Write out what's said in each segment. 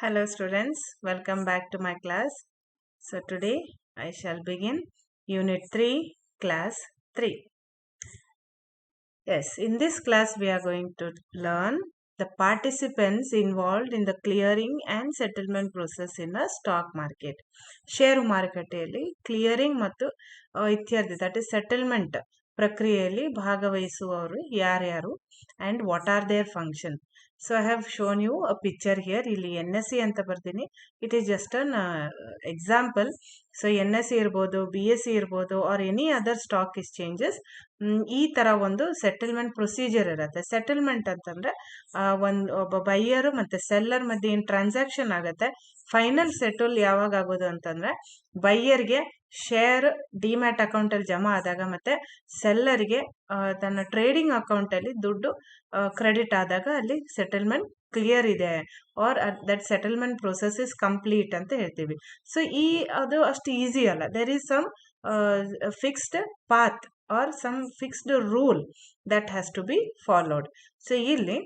Hello students, welcome back to my class. So today I shall begin Unit 3, Class 3. Yes, in this class we are going to learn the participants involved in the clearing and settlement process in a stock market. Share ಮಾರುಕಟ್ಟೆಯಲ್ಲಿ clearing ಮತ್ತು ಇತ್ಯರ್ಥ that is settlement ಪ್ರಕ್ರಿಯೆಯಲ್ಲಿ ಭಾಗವಹಿಸುವವರು ಯಾರ್ಯಾರು and what are their function. So I have shown you a picture here. ಇಲ್ಲಿ NSE ಅಂತ ಬರ್ತೀನಿ. It is just an example. So NSE ಇರ್ಬೋದು, BSE ಇರ್ಬೋದು or any other stock exchanges ಈ ತರ ಒಂದು ಸೆಟಲ್ಮೆಂಟ್ ಪ್ರೊಸೀಜರ್ ಇರುತ್ತೆ. ಸೆಟಲ್ಮೆಂಟ್ ಅಂತಂದ್ರೆ ಒಬ್ಬ ಬೈಯರ್ ಮತ್ತೆ ಸೆಲ್ಲರ್ ಮಧ್ಯೆ ಏನ್ ಟ್ರಾನ್ಸಾಕ್ಷನ್ ಆಗುತ್ತೆ, ಫೈನಲ್ ಸೆಟಲ್ ಯಾವಾಗ ಆಗೋದು ಅಂತಂದ್ರೆ ಬೈಯರ್ಗೆ ಶೇರ್ ಡಿಮ್ಯಾಟ್ ಅಕೌಂಟ್ ಅಲ್ಲಿ ಜಮಾ ಆದಾಗ ಮತ್ತೆ ಸೆಲ್ಲರ್ಗೆ ತನ್ನ ಟ್ರೇಡಿಂಗ್ ಅಕೌಂಟ್ ಅಲ್ಲಿ ದುಡ್ಡು ಕ್ರೆಡಿಟ್ ಆದಾಗ ಅಲ್ಲಿ ಸೆಟಲ್ಮೆಂಟ್ ಕ್ಲಿಯರ್ ಇದೆ or that settlement process is complete ಅಂತ ಹೇಳ್ತೀವಿ. ಸೊ ಅದು ಅಷ್ಟು ಈಸಿ ಅಲ್ಲ. There is some fixed path or some fixed rule that has to be followed. So ಇಲ್ಲಿ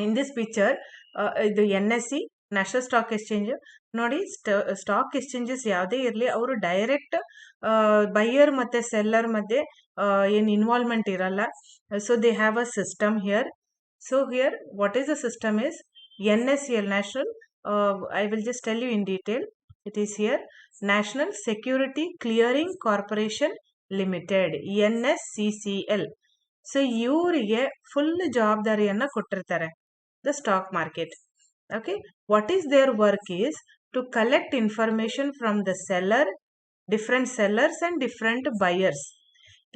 ಇನ್ ದಿಸ್ ಪಿಕ್ಚರ್ ಇದು NSE ನ್ಯಾಷನಲ್ ಸ್ಟಾಕ್ ಎಕ್ಸ್ಚೇಂಜ್ ನೋಡಿ. Stock exchanges ಯಾವುದೇ ಇರಲಿ ಅವರು ಡೈರೆಕ್ಟ್ ಬೈಯರ್ ಮತ್ತೆ ಸೆಲ್ಲರ್ ಮಧ್ಯೆ ಏನು ಇನ್ವಾಲ್ವ್ಮೆಂಟ್ ಇರಲ್ಲ. So they have a system here. So here what is the system is NSCL, National I will just tell you in detail. It is here National Security Clearing Corporation Limited, NSCCL. So ಇವರಿಗೆ full ಜವಾಬ್ದಾರಿಯನ್ನ ಕೊಟ್ಟಿರ್ತಾರೆ the stock market. Okay, what is their work is to collect information from the seller, different sellers and different buyers.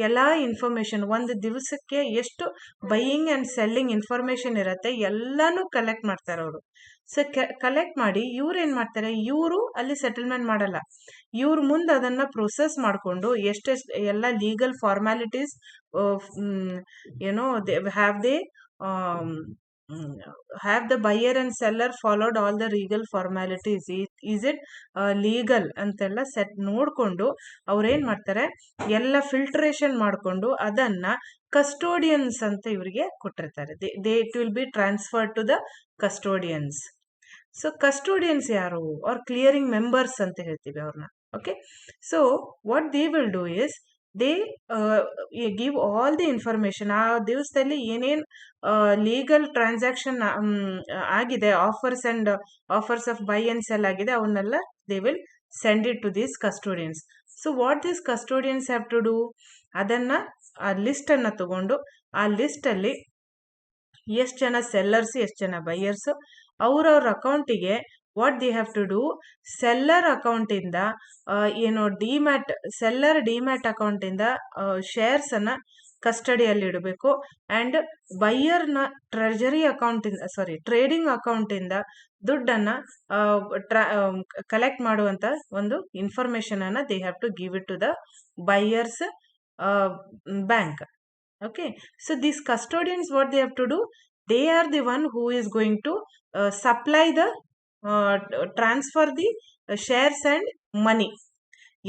ಎಲ್ಲ information ಒಂದು ದಿವಸಕ್ಕೆ ಎಷ್ಟು buying and selling information ಇರುತ್ತೆ ಎಲ್ಲಾನು collect ಮಾಡ್ತಾರೆ ಅವರು. ಸೊ ಕಲೆಕ್ಟ್ ಮಾಡಿ ಇವ್ರು ಏನ್ ಮಾಡ್ತಾರೆ, ಇವರು ಅಲ್ಲಿ ಸೆಟಲ್ಮೆಂಟ್ ಮಾಡಲ್ಲ. ಇವ್ರ ಮುಂದೆ ಅದನ್ನ ಪ್ರೊಸೆಸ್ ಮಾಡಿಕೊಂಡು ಎಷ್ಟೆಷ್ಟು ಎಲ್ಲ legal formalities have the buyer and seller followed all the legal formalities, is it legal ಅಂತೆಲ್ಲ ಸೆಟ್ ನೋಡ್ಕೊಂಡು ಅವ್ರೇನ್ ಮಾಡ್ತಾರೆ, ಎಲ್ಲ ಫಿಲ್ಟ್ರೇಷನ್ ಮಾಡ್ಕೊಂಡು ಅದನ್ನ ಕಸ್ಟೋಡಿಯನ್ಸ್ ಅಂತ ಇವರಿಗೆ ಕೊಟ್ಟಿರ್ತಾರೆ. It will be transfer to the custodians. So custodians ಯಾರು, ಆರ್ ಕ್ಲಿಯರಿಂಗ್ ಮೆಂಬರ್ಸ್ ಅಂತ ಹೇಳ್ತೀವಿ ಅವ್ರನ್ನ. Okay, so what they will do is they give all the information. ಆ ದಿವಸದಲ್ಲಿ ಏನೇನ್ ಲೀಗಲ್ ಟ್ರಾನ್ಸಾಕ್ಷನ್ ಆಗಿದೆ, offers of buy and sell ಆಗಿದೆ, ಅವನ್ನೆಲ್ಲ they will send it to these custodians. So what these custodians have to do, ಅದನ್ನ ಆ list ಅನ್ನ ತಗೊಂಡು ಆ ಲಿಸ್ಟ್ ಅಲ್ಲಿ ಎಷ್ಟು ಜನ ಸೆಲ್ಲರ್ಸ್ ಎಷ್ಟು ಜನ ಬೈಯರ್ಸ್ ಅವ್ರವ್ರ ಅಕೌಂಟಿಗೆ what they have to do, seller account ಇಂದ ಏನು ಸೆಲ್ಲರ್ ಡಿಮ್ಯಾಟ್ ಅಕೌಂಟ್ ಇಂದ ಶೇರ್ಸ್ ಅನ್ನ ಕಸ್ಟಡಿಯಲ್ಲಿ ಇಡಬೇಕು ಅಂಡ್ ಬೈಯರ್ನ ಟ್ರೆಜರಿ ಅಕೌಂಟ್ ಇಂದ ಟ್ರೇಡಿಂಗ್ ಅಕೌಂಟ್ ಇಂದ ದುಡ್ಡನ್ನ ಕಲೆಕ್ಟ್ ಮಾಡುವಂತ ಒಂದು ಇನ್ಫಾರ್ಮೇಶನ್ ಅನ್ನ they have to give it to the buyer's bank. Okay, so these custodians, what they have to do, they are the one who is going to supply the transfer the shares and money.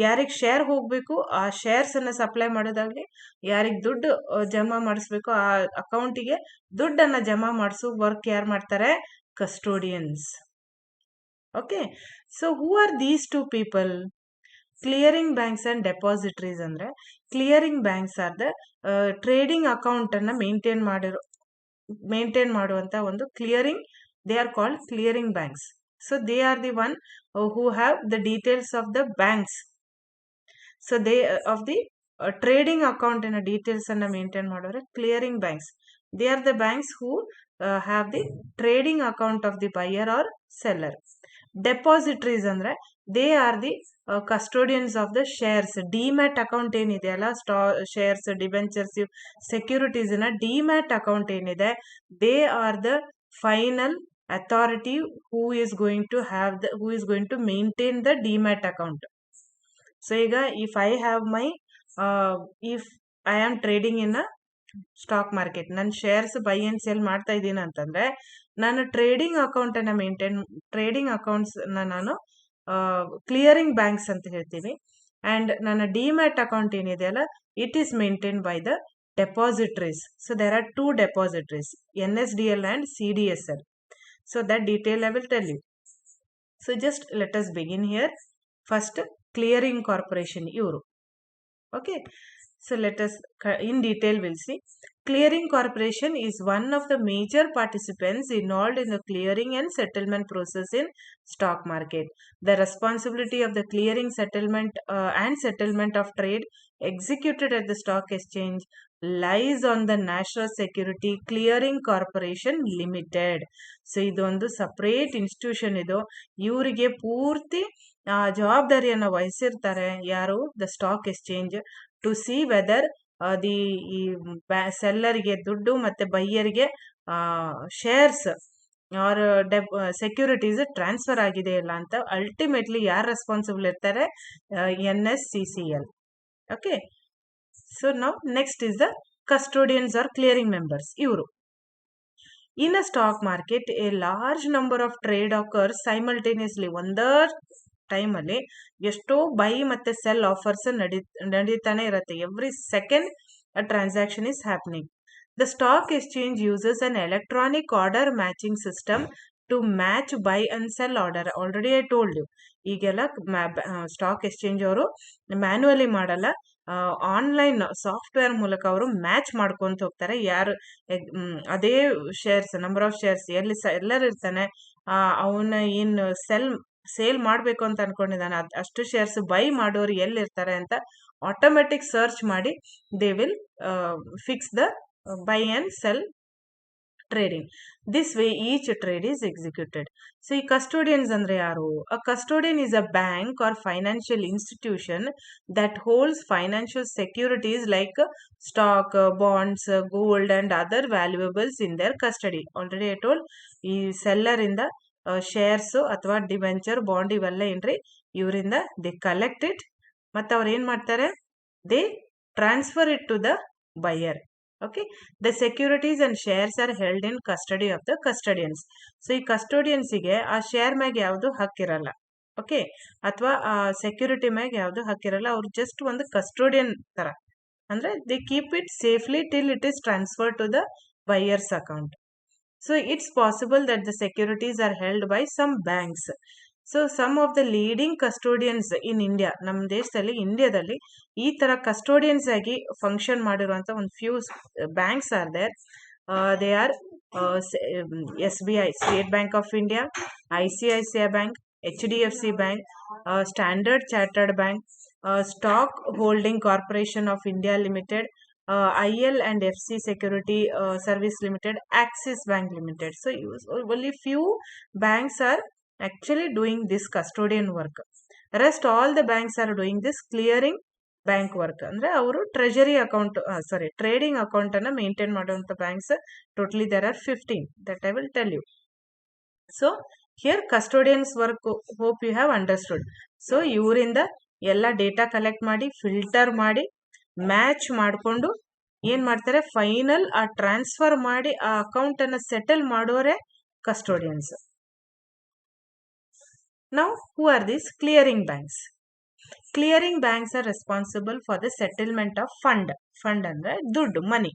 ಯಾರಿಗೆ share ಹೋಗ್ಬೇಕು ಆ shares ಅನ್ನ supply ಮಾಡೋದಾಗ್ಲಿ, ಯಾರಿಗೆ ದುಡ್ಡು ಜಮಾ ಮಾಡಿಸ್ಬೇಕು ಆ ಅಕೌಂಟಿಗೆ ದುಡ್ಡನ್ನ ಜಮಾ ಮಾಡಿಸೋ ವರ್ಕ್ ಯಾರು ಮಾಡ್ತಾರೆ, custodians. Okay, so who are these two people? Clearing banks and depositories ಅಂದ್ರೆ clearing banks are the trading account ಅನ್ನ ಮೇಂಟೈನ್ ಮಾಡುವಂತ ಒಂದು clearing, they are called clearing banks. So they are the one who have the details of the banks. So they of the trading account ನ details ಅನ್ನ maintain ಮಾಡೋರೆ clearing banks. They are the banks who have the trading account of the buyer R seller. Depositories ಅಂದ್ರೆ they are the custodians of the shares. Demat account ಏನಿದೆ ಅಲ್ಲ, shares, debentures, securities ನ demat account ಏನಿದೆ, they are the final authority who is going to maintain the demat account. So ಈಗ if I am trading in a stock market, ನನ್ನ shares buy and sell ಮಾಡ್ತಾ ಇದ್ದೀನಿ ಅಂತಂದ್ರೆ ನಾನು trading accounts ನಾನು clearing banks ಅಂತ ಹೇಳ್ತೀವಿ. ಅಂಡ್ ನನ್ನ ಡಿಮ್ಯಾಟ್ ಅಕೌಂಟ್ ಏನಿದೆ ಅಲ್ಲ, it is maintain by the depositories. So there are two depositories, NSDL and CDSL. So that detail I will tell you. So just let us begin here. First, clearing corporation, Euro. Okay. So let us in detail we'll see. Clearing corporation is one of the major participants involved in the clearing and settlement process in stock market. The responsibility of the clearing settlement and settlement of trade executed at the stock exchange lies on the National Security Clearing Corporation Limited. So ಇದೊಂದು separate institution ಇದು. ಇವರಿಗೆ ಪೂರ್ತಿ ಜವಾಬ್ದಾರಿಯನ್ನು ವಹಿಸಿರ್ತಾರೆ ಯಾರು, the stock exchange, to see whether the ಈ ಸೆಲ್ಲರಿಗೆ ದುಡ್ಡು ಮತ್ತೆ ಬೈಯರ್ಗೆ ಶೇರ್ಸ್ ಆರ್ ಸೆಕ್ಯೂರಿಟೀಸ್ ಟ್ರಾನ್ಸ್ಫರ್ ಆಗಿದೆ ಇಲ್ಲ ಅಂತ ಅಲ್ಟಿಮೇಟ್ಲಿ ಯಾರು ರೆಸ್ಪಾನ್ಸಿಬಲ್ ಇರ್ತಾರೆ, NSCCL. ಓಕೆ. ಸೊ ನಾವು next is the custodians or clearing members. ಇವರು in a stock market a large number of trade occurs simultaneously. ಒಂದೇ ಟೈಮಲ್ಲಿ ಎಷ್ಟೋ ಬೈ ಮತ್ತೆ ಸೆಲ್ ಆಫರ್ಸ್ ನಡೀತಾನೆ ಇರುತ್ತೆ. Every second a transaction is happening. The stock exchange uses an electronic order matching system to match buy and sell order. Already I told you. ಈಗೆಲ್ಲ stock exchange ಅವರು manually ಮಾಡಲ್ಲ, online software ಮೂಲಕ ಅವರು match ಮಾಡ್ಕೊಂತ ಹೋಗ್ತಾರೆ. ಯಾರು ಅದೇ shares, number of shares ಎಲ್ಲಿ ಎಲ್ಲರೂ ಇರ್ತಾನೆ, ಅವನ ಏನು ಸೇಲ್ ಮಾಡಬೇಕು ಅಂತ ಅನ್ಕೊಂಡಿದ್ದಾನೆ ಅಷ್ಟು ಶೇರ್ಸ್ ಬೈ ಮಾಡೋರು ಎಲ್ಲಿರ್ತಾರೆ ಅಂತ ಆಟೋಮೆಟಿಕ್ ಸರ್ಚ್ ಮಾಡಿ they will fix the buy and sell trading. This way each trade is executed. So ಈ ಕಸ್ಟೋಡಿಯನ್ಸ್ ಅಂದ್ರೆ ಯಾರು? A custodian is a bank or financial institution that holds financial securities like stock, bonds, gold and other valuables in their custody. Already I told, ಈ seller ಇಂದ shares ಅಥವಾ debenture, bond ಇವೆಲ್ಲ ಏನ್ರಿ ಇವರಿಂದ they collect it, ಮತ್ತೆ ಅವ್ರು ಏನ್ ಮಾಡ್ತಾರೆ, they transfer it to the buyer. Okay. The securities and shares are held in custody of the custodians. So ಈ ಕಸ್ಟೋಡಿಯನ್ಸಿಗೆ ಆ ಶೇರ್ ಮ್ಯಾಗ ಯಾವುದು ಹಕ್ಕಿರಲ್ಲ, ಓಕೆ, ಅಥವಾ ಆ ಸೆಕ್ಯೂರಿಟಿ ಮ್ಯಾಗ ಯಾವುದು ಹಕ್ಕಿರಲ್ಲ. ಅವ್ರು ಜಸ್ಟ್ ಒಂದು ಕಸ್ಟೋಡಿಯನ್ ತರ, ಅಂದ್ರೆ they keep it safely till it is transfer to the buyer's account. So it's possible that the securities are held by some banks. So some of the leading custodians in India, ನಮ್ಮ ದೇಶದಲ್ಲಿ ಇಂಡಿಯಾದಲ್ಲಿ ಈ ತರ custodians ಆಗಿ function ಮಾಡಿರುವಂತ ಒಂದು few banks are there. They are SBI, State Bank of India, ICICI bank, HDFC bank, Standard Chartered Bank, Stock Holding Corporation of India Limited, IL and FC Security Service Limited, Axis Bank Limited. So only few banks are actually doing this custodian work. Rest all the banks are doing this clearing bank work. ಅಂದ್ರೆ ಅವರು treasury account, trading account ಅನ್ನ maintain ಮಾಡುವಂತ banks totally there are 15 that I will tell you. So here custodians work, hope you have understood. So ಇವರಿಂದ ಎಲ್ಲ data collect ಮಾಡಿ, filter ಮಾಡಿ, match ಮಾಡಿಕೊಂಡು ಏನ್ ಮಾಡ್ತಾರೆ, ಫೈನಲ್ ಆ ಟ್ರಾನ್ಸ್ಫರ್ ಮಾಡಿ ಆ ಅಕೌಂಟ್ ಅನ್ನ ಸೆಟಲ್ ಮಾಡೋರೆ custodians. Now who are these clearing banks? Clearing banks are responsible for the settlement of fund ಅಂದ್ರೆ ದುಡ್ಡು, money.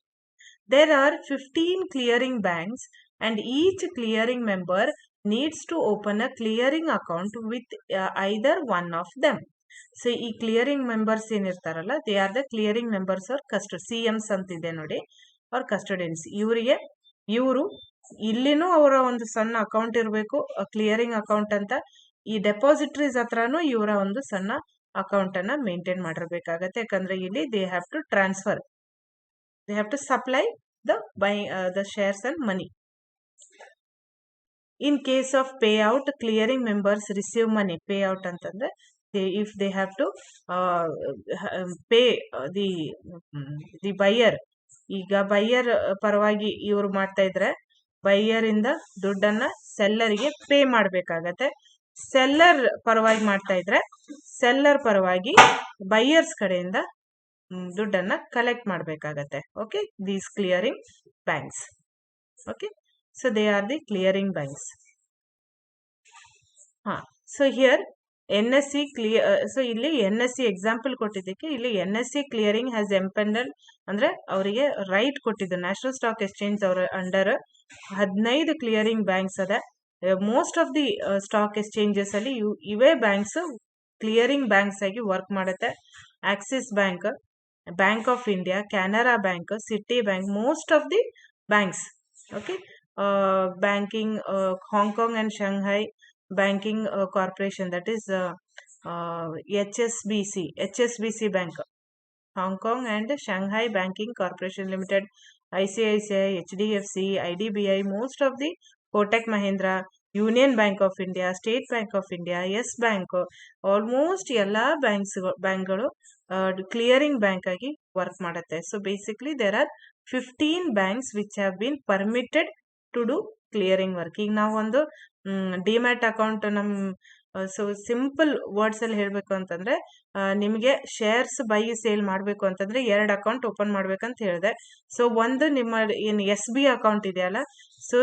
There are 15 clearing banks and each clearing member needs to open a clearing account with either one of them. So ಈ clearing members ಏನಿರ್ತಾರಲ್ಲ, they are the clearing members or CMs ಅಂತಿದೆ ನೋಡಿ, ಅವ್ರ custodians. ಇವರು ಇಲ್ಲಿನೂ ಅವರ ಒಂದು ಸಣ್ಣ ಅಕೌಂಟ್ ಇರಬೇಕು, ಕ್ಲಿಯರಿಂಗ್ ಅಕೌಂಟ್ ಅಂತ. ಈ ಡೆಪಾಸಿಟರೀಸ್ ಹತ್ರನೂ ಇವರ ಒಂದು ಸಣ್ಣ ಅಕೌಂಟ್ ಅನ್ನ ಮೇಂಟೈನ್ ಮಾಡಿರ್ಬೇಕಾಗತ್ತೆ. ಯಾಕಂದ್ರೆ ಇಲ್ಲಿ they have to transfer, they have to supply the shares and money. In case of pay out, clearing members receive money. Pay out ಅಂತಂದ್ರೆ if they have to pay the buyer. ಈಗ ಬೈಯರ್ ಪರವಾಗಿ ಇವರು ಮಾಡ್ತಾ ಇದ್ರೆ ಬೈಯರ್ ಇಂದ ದುಡ್ಡನ್ನ ಸೆಲ್ಲರಿಗೆ pay ಮಾಡ್ಬೇಕಾಗತ್ತೆ. ಸೆಲ್ಲರ್ ಪರವಾಗಿ ಮಾಡ್ತಾ ಇದ್ರೆ ಸೆಲ್ಲರ್ ಪರವಾಗಿ ಬೈಯರ್ಸ್ ಕಡೆಯಿಂದ ದುಡ್ಡನ್ನ ಕಲೆಕ್ಟ್ ಮಾಡ್ಬೇಕಾಗತ್ತೆ. Okay, these clearing banks. Okay, so they are the clearing banks. So here NSE so ಇಲ್ಲಿ NSE ಎಕ್ಸಾಂಪಲ್ ಕೊಟ್ಟಿದ್ದಕ್ಕೆ ಇಲ್ಲಿ NSE ಕ್ಲಿಯರಿಂಗ್ ಹ್ಯಾಸ್ ಎಂಪೆಂಡಲ್ ಅಂದ್ರೆ ಅವರಿಗೆ ರೈಟ್ ಕೊಟ್ಟಿದ್ದು. ನ್ಯಾಷನಲ್ ಸ್ಟಾಕ್ ಎಕ್ಸ್ಚೇಂಜ್ ಅವರ ಅಂಡರ್ 15 ಕ್ಲಿಯರಿಂಗ್ ಬ್ಯಾಂಕ್ಸ್ ಅದ. Most of the stock exchanges ಅಲ್ಲಿ ಇವೇ ಬ್ಯಾಂಕ್ಸ್ ಕ್ಲಿಯರಿಂಗ್ ಬ್ಯಾಂಕ್ಸ್ ಆಗಿ ವರ್ಕ್ ಮಾಡುತ್ತೆ. Axis bank, bank of India, Canara bank, city bank, most of the banks. Okay, banking Hong Kong and Shanghai banking corporation, that is HSBC bank, Hong Kong and Shanghai banking corporation limited, ICICI, HDFC, IDBI, most of the Kotak Mahindra, union bank of India, state Bank of India, Yes Bank, almost ಎಲ್ಲ ಬ್ಯಾಂಕ್ಗಳು clearing bank ಆಗಿ work ಮಾಡುತ್ತೆ. So basically there are 15 banks which have been permitted to do clearing work. ಈಗ ನಾವು ಒಂದು demat account so simple words ಅಲ್ಲಿ ಹೇಳ್ಬೇಕು ಅಂತಂದ್ರೆ, ನಿಮಗೆ ಶೇರ್ಸ್ ಬೈ ಸೇಲ್ ಮಾಡಬೇಕು ಅಂತಂದ್ರೆ 2 ಅಕೌಂಟ್ ಓಪನ್ ಮಾಡ್ಬೇಕಂತ ಹೇಳಿದೆ. ಸೊ ಒಂದು ನಿಮ್ಮ ಏನು SB ಅಕೌಂಟ್ ಇದೆಯಲ್ಲ, ಸೊ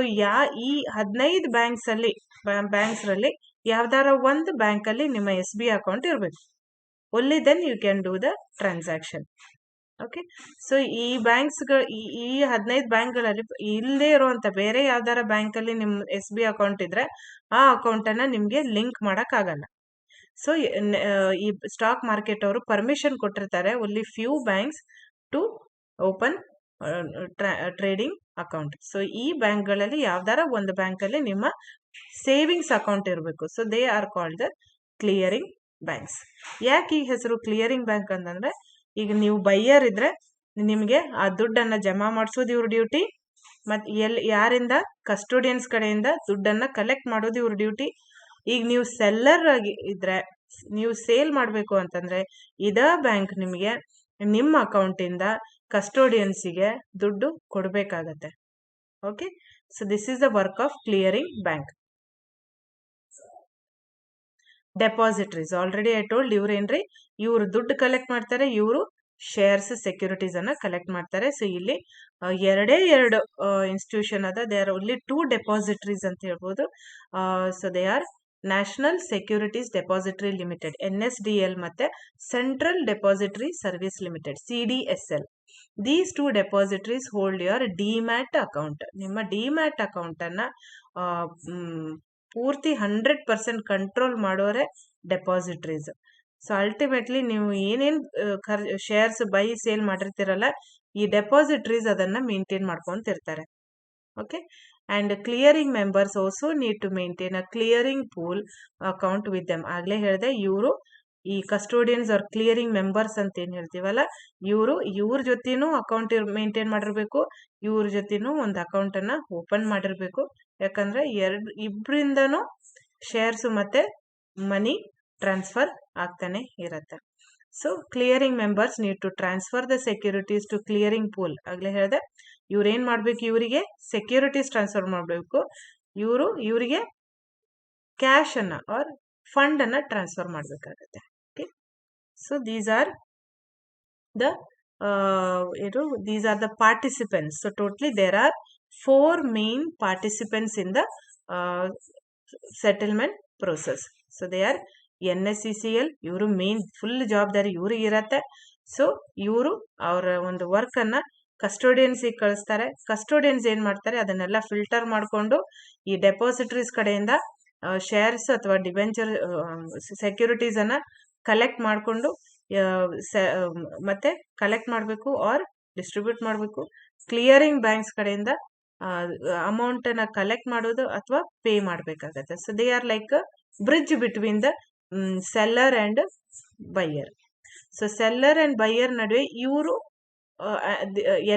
ಈ 15 ಬ್ಯಾಂಕ್ಸ್ ರಲ್ಲಿ ಯಾವ್ದಾರ ಒಂದು ಬ್ಯಾಂಕ್ ಅಲ್ಲಿ ನಿಮ್ಮ SB ಅಕೌಂಟ್ ಇರಬೇಕು. Only then you can do the transaction. Okay, so ಈ 15 ಬ್ಯಾಂಕ್ಗಳಲ್ಲಿ ಇಲ್ಲದೆ ಇರುವಂತ ಬೇರೆ ಯಾವ್ದಾರ ಬ್ಯಾಂಕ್ ಅಲ್ಲಿ ನಿಮ್ SB ಅಕೌಂಟ್ ಇದ್ರೆ ಆ ಅಕೌಂಟ್ ಅನ್ನ ನಿಮ್ಗೆ ಲಿಂಕ್ ಮಾಡಕ್ ಆಗಲ್ಲ. ಸೊ ಈ ಸ್ಟಾಕ್ ಮಾರ್ಕೆಟ್ ಅವರು ಪರ್ಮಿಷನ್ ಕೊಟ್ಟಿರ್ತಾರೆ only few banks to open trading account. So ಈ ಬ್ಯಾಂಕ್ಗಳಲ್ಲಿ ಯಾವ್ದಾರ ಒಂದು ಬ್ಯಾಂಕ್ ಅಲ್ಲಿ ನಿಮ್ಮ ಸೇವಿಂಗ್ಸ್ ಅಕೌಂಟ್ ಇರಬೇಕು. So they are called the clearing banks. ಯಾಕೆ ಈ ಹೆಸರು ಕ್ಲಿಯರಿಂಗ್ ಬ್ಯಾಂಕ್ ಅಂತಂದ್ರೆ, ಈಗ ನೀವು ಬೈಯರ್ ಇದ್ರೆ ನಿಮ್ಗೆ ಆ ದುಡ್ಡನ್ನ ಜಮಾ ಮಾಡಿಸೋದು ಇವ್ರ ಡ್ಯೂಟಿ, ಮತ್ತೆ ಯಾರಿಂದ ಕಸ್ಟೋಡಿಯನ್ಸ್ ಕಡೆಯಿಂದ ದುಡ್ಡನ್ನ ಕಲೆಕ್ಟ್ ಮಾಡೋದು ಇವ್ರ ಡ್ಯೂಟಿ. ಈಗ ನೀವು ಸೆಲ್ಲರ್ ಆಗಿ ಇದ್ರೆ, ನೀವು ಸೇಲ್ ಮಾಡಬೇಕು ಅಂತಂದ್ರೆ ಇದ ಬ್ಯಾಂಕ್ ನಿಮಗೆ ನಿಮ್ಮ ಅಕೌಂಟಿಂದ ಕಸ್ಟೋಡಿಯನ್ಸಿಗೆ ದುಡ್ಡು ಕೊಡಬೇಕಾಗತ್ತೆ. Okay, so this is the work of clearing bank. Depositories, already I told, ಇವ್ರೇನ್ರಿ, ಇವ್ರು ದುಡ್ಡು ಕಲೆಕ್ಟ್ ಮಾಡ್ತಾರೆ, ಇವರು ಶೇರ್ಸ್ ಸೆಕ್ಯೂರಿಟೀಸ್ ಅನ್ನ ಕಲೆಕ್ಟ್ ಮಾಡ್ತಾರೆ. ಸೊ ಇಲ್ಲಿ ಎರಡು ಇನ್ಸ್ಟಿಟ್ಯೂಷನ್ ಅದ, ದೇ ಆರ್ ಓನ್ಲಿ 2 ಡೆಪಾಸಿಟ್ರೀಸ್ ಅಂತ ಹೇಳ್ಬೋದು. So they are national securities depository limited NSDL ಮತ್ತೆ central depository service limited CDSL. These 2 depositories hold your demat account. ನಿಮ್ಮ ಡಿಮ್ಯಾಟ್ ಅಕೌಂಟ್ ಅನ್ನ ಪೂರ್ತಿ 100% ಕಂಟ್ರೋಲ್ ಮಾಡೋರೆ ಡೆಪಾಸಿಟರೀಸ್. ಸೊ ಅಲ್ಟಿಮೇಟ್ಲಿ ನೀವು ಏನೇನ್ ಶೇರ್ಸ್ ಬೈ ಸೇಲ್ ಮಾಡಿರ್ತೀರಲ್ಲ, ಈ ಡೆಪಾಸಿಟರೀಸ್ ಅದನ್ನ ಮೇಂಟೈನ್ ಮಾಡ್ಕೊಂತಿರ್ತಾರೆ. Okay, and clearing members also need to maintain a clearing pool account with them. ಆಗ್ಲೇ ಹೇಳಿದೆ, ಇವರು ಈ ಕಸ್ಟೋಡಿಯನ್ಸ್ ಆರ್ ಕ್ಲಿಯರಿಂಗ್ ಮೆಂಬರ್ಸ್ ಅಂತ ಏನ್ ಹೇಳ್ತೀವಲ್ಲ, ಇವ್ರ ಜೊತೆನೂ ಅಕೌಂಟ್ ಮೇಂಟೈನ್ ಮಾಡಿರ್ಬೇಕು, ಇವ್ರ ಜೊತೆನೂ ಒಂದು ಅಕೌಂಟ್ ಅನ್ನ ಓಪನ್ ಮಾಡಿರ್ಬೇಕು. ಯಾಕಂದ್ರೆ ಇಬ್ರಿಂದನೂ ಶೇರ್ಸ್ ಮತ್ತೆ ಮನಿ ಟ್ರಾನ್ಸ್ಫರ್ ಆಗ್ತಾನೆ ಇರತ್ತೆ. So clearing members need to transfer the securities to clearing pool. ಆಗ್ಲೇ ಹೇಳಿದೆ, ಇವ್ರೇನ್ ಮಾಡ್ಬೇಕು, ಇವರಿಗೆ ಸೆಕ್ಯೂರಿಟೀಸ್ ಟ್ರಾನ್ಸ್ಫರ್ ಮಾಡಬೇಕು, ಇವರಿಗೆ ಕ್ಯಾಶ್ ಅನ್ನ ಆರ್ ಫಂಡ್ ಅನ್ನ ಟ್ರಾನ್ಸ್ಫರ್ ಮಾಡಬೇಕಾಗತ್ತೆ. Okay, so these are the participants. So totally there are 4 main participants in the settlement process. So they are NSCCL, ಇವರು ಮೇನ್ ಫುಲ್ ಜವಾಬ್ದಾರಿ ಇವ್ರಿಗೆ ಇರತ್ತೆ. ಸೊ ಇವರು ಅವರ ಒಂದು ವರ್ಕ್ ಅನ್ನ ಕಸ್ಟೋಡಿಯನ್ಸ್ ಕಳಿಸ್ತಾರೆ. ಕಸ್ಟೋಡಿಯನ್ಸ್ ಏನ್ ಮಾಡ್ತಾರೆ, ಅದನ್ನೆಲ್ಲ ಫಿಲ್ಟರ್ ಮಾಡಿಕೊಂಡು ಈ ಡೆಪಾಸಿಟರೀಸ್ ಕಡೆಯಿಂದ ಶೇರ್ಸ್ ಅಥವಾ ಡಿಬೆಂಚರ್ ಸೆಕ್ಯೂರಿಟೀಸ್ ಅನ್ನ ಕಲೆಕ್ಟ್ ಮಾಡಿಕೊಂಡು ಮತ್ತೆ ಕಲೆಕ್ಟ್ ಮಾಡಬೇಕು ಆರ್ ಡಿಸ್ಟ್ರಿಬ್ಯೂಟ್ ಮಾಡಬೇಕು. ಕ್ಲಿಯರಿಂಗ್ ಬ್ಯಾಂಕ್ಸ್ ಕಡೆಯಿಂದ ಅಮೌಂಟ್ ಅನ್ನ ಕಲೆಕ್ಟ್ ಮಾಡೋದು ಅಥವಾ ಪೇ ಮಾಡಬೇಕಾಗತ್ತೆ. So they are like bridge between the seller and buyer. So seller and buyer ನಡುವೆ ಇವರು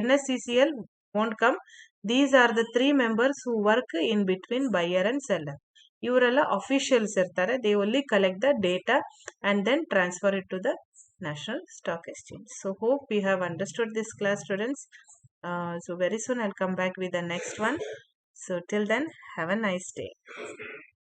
NSCCL won't come. These are the 3 members who work in between buyer and seller. ಇವರೆಲ್ಲ officials ಇರ್ತಾರೆ. They only collect the data and then transfer it to the National Stock Exchange. So hope we have understood this class, students. So very soon I'll come back with the next one. So till then, have a nice day.